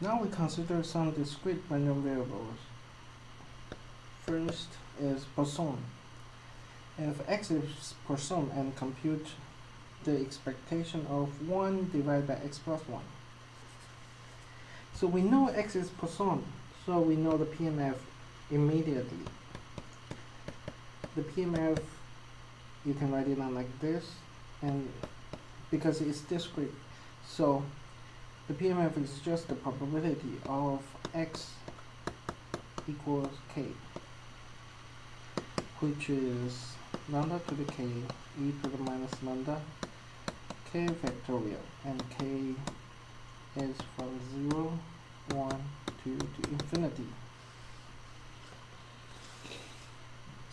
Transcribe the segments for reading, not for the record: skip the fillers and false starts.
Now we consider some discrete random variables. First is Poisson. If x is Poisson and compute the expectation of 1 divided by x plus 1. So we know x is Poisson, so we know the PMF immediately. The PMF, you can write it down like this, and because it's discrete, so the PMF is just the probability of x equals k, which is lambda to the k e to the minus lambda k factorial, and k is from 0, 1, 2 to infinity.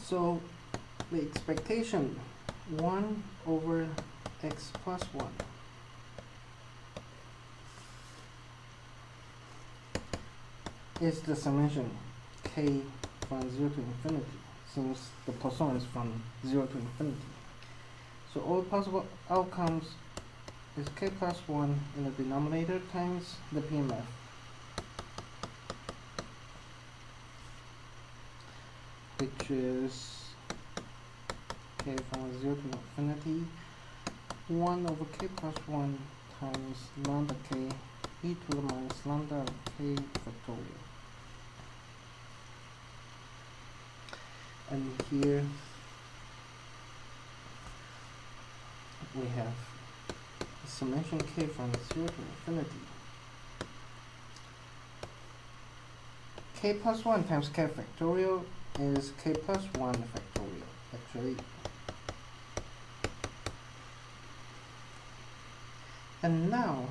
So the expectation 1 over x plus 1 is the summation k from 0 to infinity, since the Poisson is from 0 to infinity. So all possible outcomes is k plus 1 in the denominator times the PMF. Which is k from 0 to infinity 1 over k plus 1 times lambda k e to the minus lambda k factorial. And here we have summation k from 0 to infinity k plus 1 times k factorial is k plus 1 factorial, actually. And now,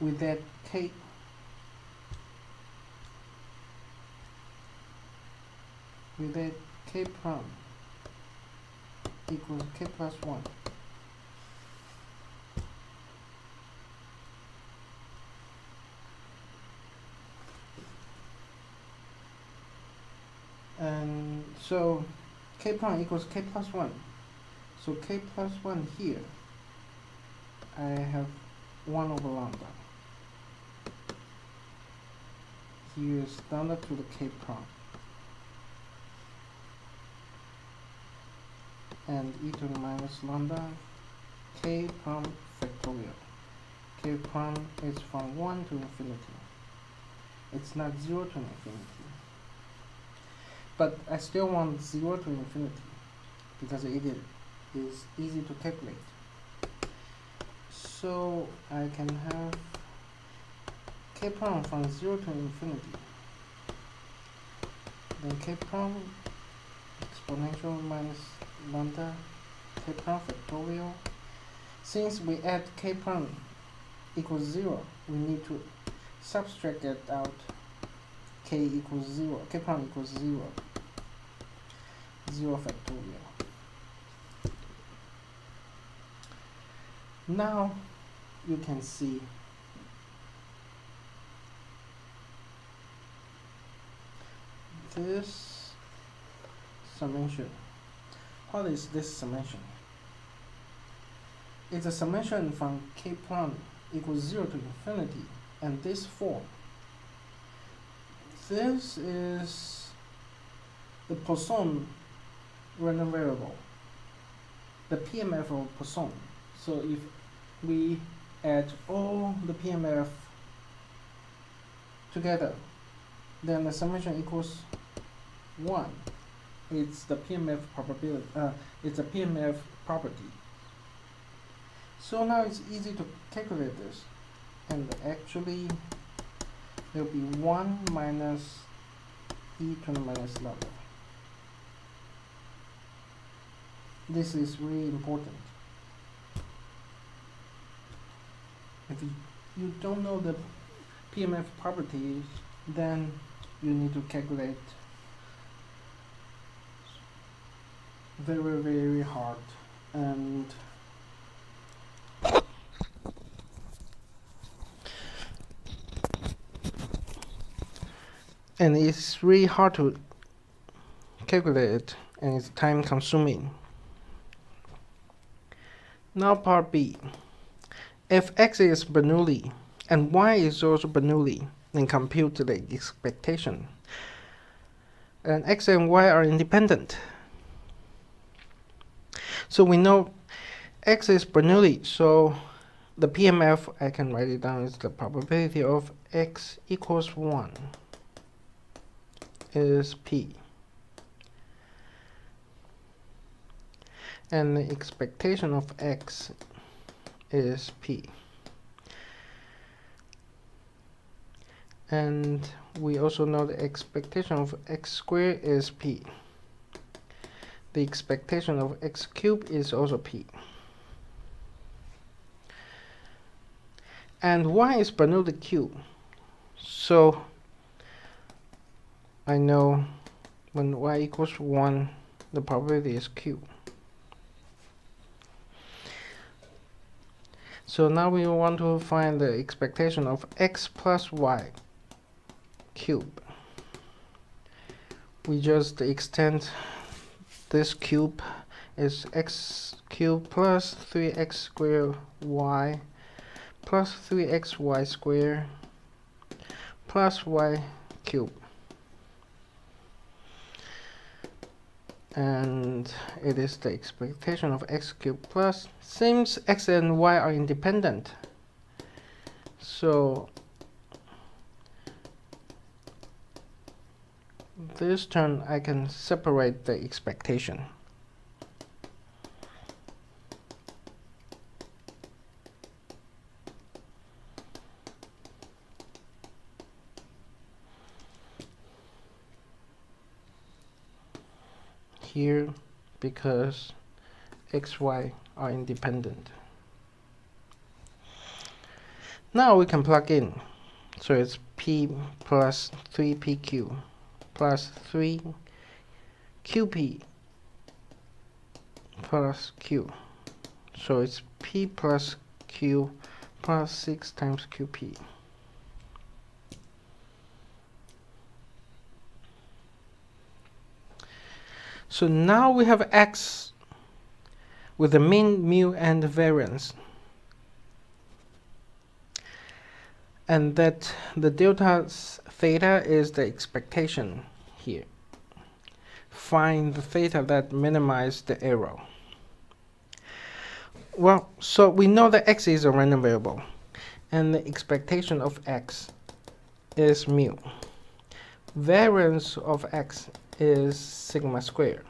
with that k prime equals k plus 1, and so k prime equals k plus 1, so k plus 1 here I have 1 over lambda. Here is lambda to the k prime, and e to the minus lambda k prime factorial. K prime is from 1 to infinity. It's not 0 to infinity. But I still want 0 to infinity because it is easy to calculate. So I can have k prime from 0 to infinity. Then k prime exponential minus lambda k prime factorial. Since we add k prime equals 0, we need to subtract it out. K equals 0, k prime equals 0, 0 factorial. Now you can see this summation. What is this summation? It's a summation from k prime equals 0 to infinity, and this form. This is the Poisson random variable, the PMF of Poisson. So if we add all the PMF together, then the summation equals 1. It's the PMF probability. It's a PMF property. So now it's easy to calculate this, and actually there will be 1 minus e to the minus lambda. This is really important. If you don't know the PMF properties, then you need to calculate very, very hard, and it's really hard to calculate it, and it's time consuming. Now part B. If x is Bernoulli and y is also Bernoulli, then compute the expectation. And x and y are independent. So we know x is Bernoulli, so the PMF, I can write it down, is the probability of x equals 1 is P. And the expectation of x is P. And we also know the expectation of x squared is P. The expectation of x cubed is also P. And y is Bernoulli cube. So I know when y equals 1, the probability is q. So now we want to find the expectation of x plus y cube. We just extend this cube is x cubed plus 3x squared y plus 3xy squared plus y cubed. And it is the expectation of x cubed plus, since x and y are independent, so this term I can separate the expectation. Here, because x, y are independent. Now we can plug in. So it's p plus 3pq plus 3qp plus q. So it's p plus q plus 6 times qp. So now we have x with the mean, mu, and the variance. And that the delta theta is the expectation here. Find the theta that minimizes the error. Well, so we know that x is a random variable, and the expectation of x is mu. Variance of x is sigma squared.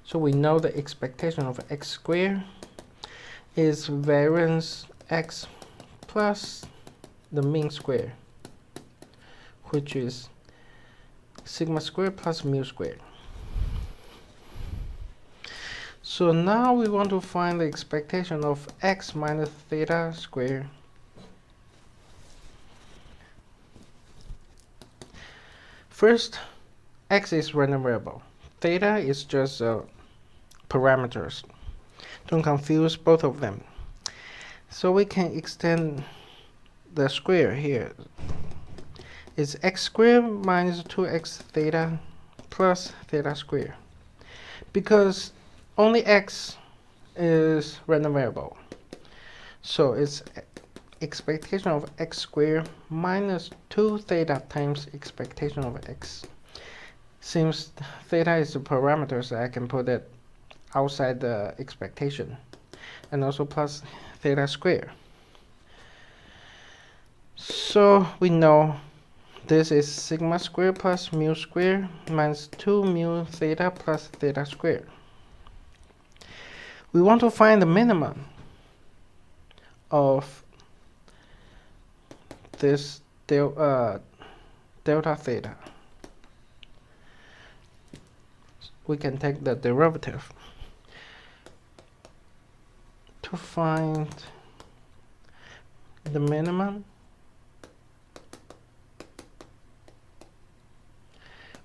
So we know the expectation of x squared is variance x plus the mean squared, which is sigma squared plus mu squared. So now we want to find the expectation of x minus theta squared. First, x is random variable. Theta is just parameters. Don't confuse both of them. So we can extend the square here. It's x squared minus 2x theta plus theta squared. Because only x is random variable. So it's expectation of x squared minus 2 theta times expectation of x. Since theta is the parameter, so I can put it outside the expectation. And also plus theta squared. So we know this is sigma squared plus mu squared minus 2 mu theta plus theta squared. We want to find the minimum of this delta theta. We can take the derivative to find the minimum.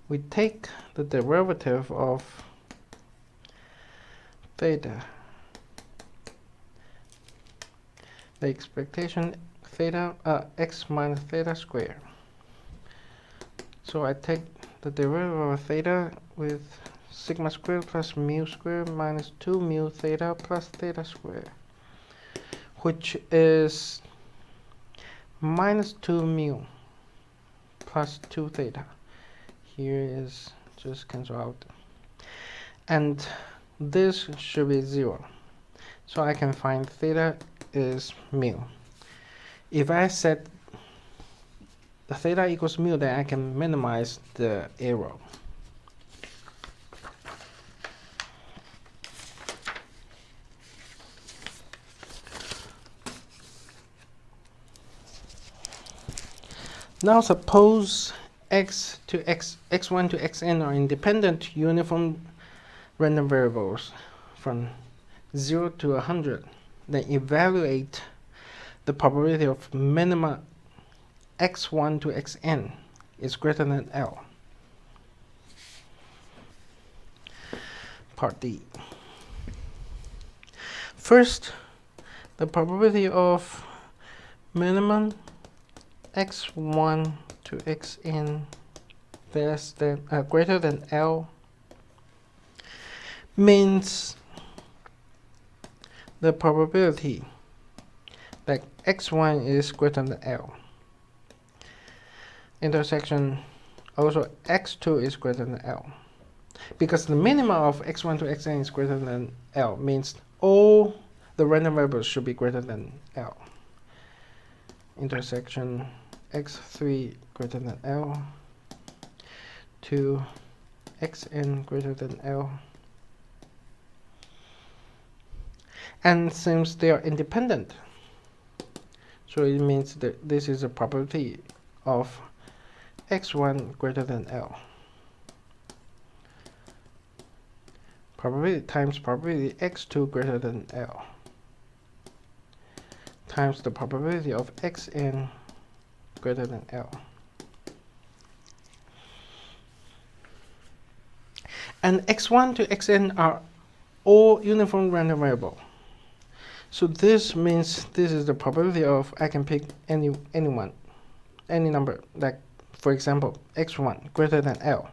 We take the derivative of theta, the expectation theta x minus theta squared. So I take the derivative of theta with sigma squared plus mu squared minus 2 mu theta plus theta squared, which is minus 2 mu plus 2 theta. Here is just cancel out. And this should be 0. So I can find theta is mu. If I set the theta equals mu, then I can minimize the error. Now suppose x1 to xn are independent uniform random variables from 0 to 100. Then evaluate the probability of minima x1 to xn is greater than L. Part D. First, the probability of minimum x1 to xn greater than L means the probability that x1 is greater than L. Intersection also x2 is greater than L. Because the minimum of x1 to xn is greater than L means all the random variables should be greater than L. Intersection x3 greater than L, to xn greater than L. And since they are independent, so it means that this is a probability of x1 greater than L. Probability times probability x2 greater than L times the probability of xn greater than L. And x1 to xn are all uniform random variable. So this means this is the probability of I can pick any number, like for example x1 greater than L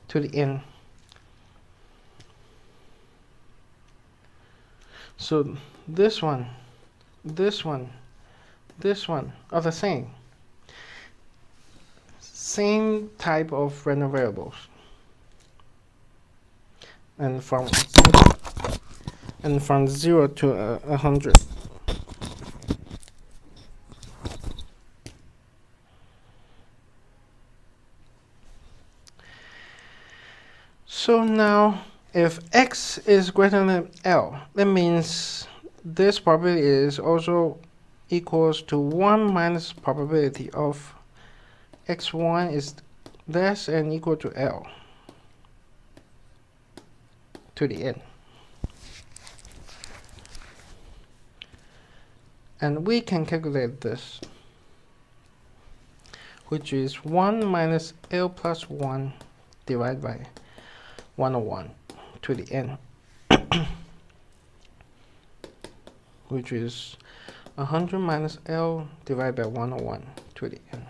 to the n. So this one are the same type of random variables, and from 0 to 100. So now if x is greater than L, that means this probability is also equals to 1 minus probability of x1 is less than equal to L to the n. And we can calculate this, which is 1 minus L plus 1 divided by 101 to the n, which is 100 minus L divided by 101 to the n.